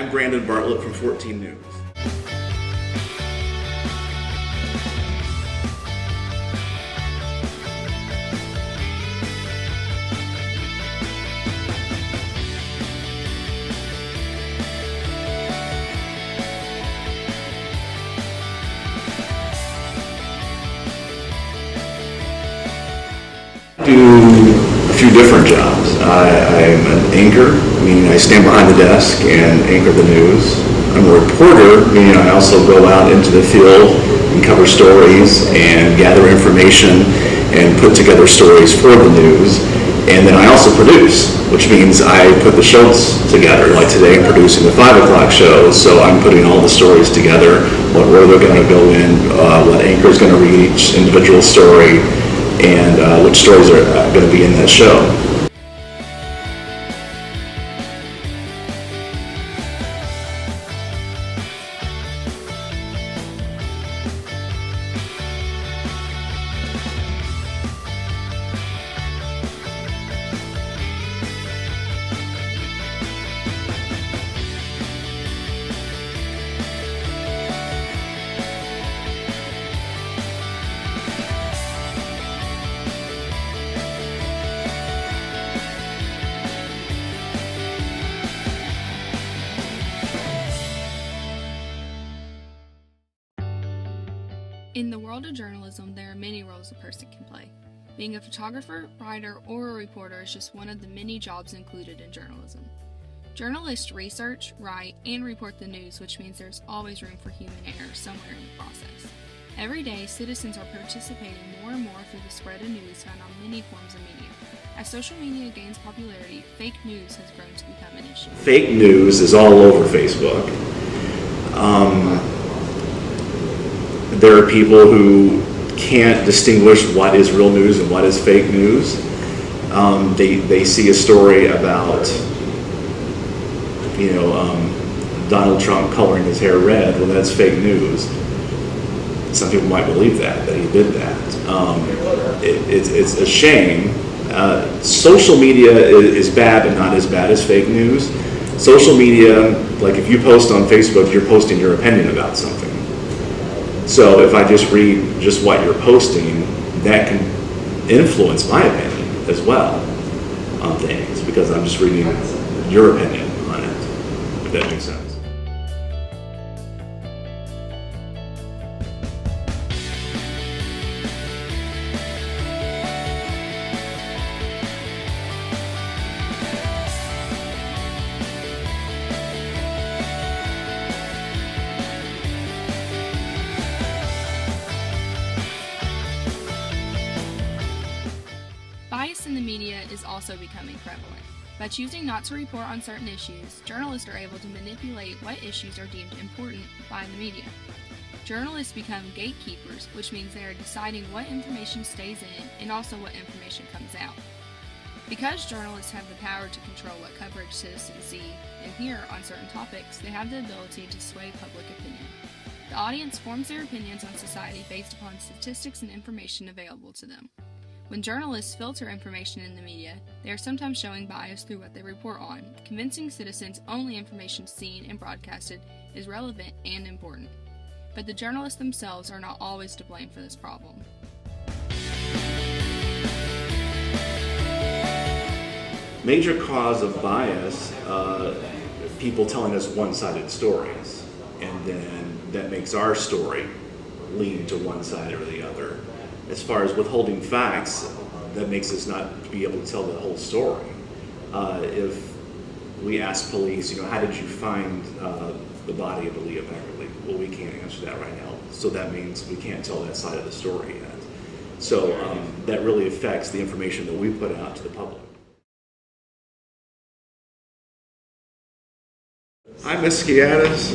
I'm Brandon Bartlett from 14 News. Do a few different jobs. I'm an anchor, meaning I stand behind the desk and anchor the news. I'm a reporter, meaning I also go out into the field and cover stories and gather information and put together stories for the news. And then I also produce, which means I put the shows together. Like today I'm producing the 5 o'clock show, so I'm putting all the stories together, what order they're going to go in, what anchor is going to read each individual story, and which stories are going to be in that show. In the world of journalism, there are many roles a person can play. Being a photographer, writer, or a reporter is just one of the many jobs included in journalism. Journalists research, write, and report the news, which means there's always room for human error somewhere in the process. Every day, citizens are participating more and more through the spread of news found on many forms of media. As social media gains popularity, fake news has grown to become an issue. Fake news is all over Facebook. There are people who can't distinguish what is real news and what is fake news. They see a story about, Donald Trump coloring his hair red. Well, that's fake news. Some people might believe that he did that. It's a shame. Social media is bad, but not as bad as fake news. Social media, like if you post on Facebook, you're posting your opinion about something. So if I just read just what you're posting, that can influence my opinion as well on things, because I'm just reading your opinion on it, if that makes sense. Bias in the media is also becoming prevalent. By choosing not to report on certain issues, journalists are able to manipulate what issues are deemed important by the media. Journalists become gatekeepers, which means they are deciding what information stays in and also what information comes out. Because journalists have the power to control what coverage citizens see and hear on certain topics, they have the ability to sway public opinion. The audience forms their opinions on society based upon statistics and information available to them. When journalists filter information in the media, they are sometimes showing bias through what they report on, convincing citizens only information seen and broadcasted is relevant and important. But the journalists themselves are not always to blame for this problem. Major cause of bias, people telling us one-sided stories, and then that makes our story lean to one side or the other. As far as withholding facts, that makes us not be able to tell the whole story. If we ask police, how did you find the body of Aaliyah Beverly? Well, we can't answer that right now, so that means we can't tell that side of the story yet. So that really affects the information that we put out to the public. Hi, Ms. Skiatis.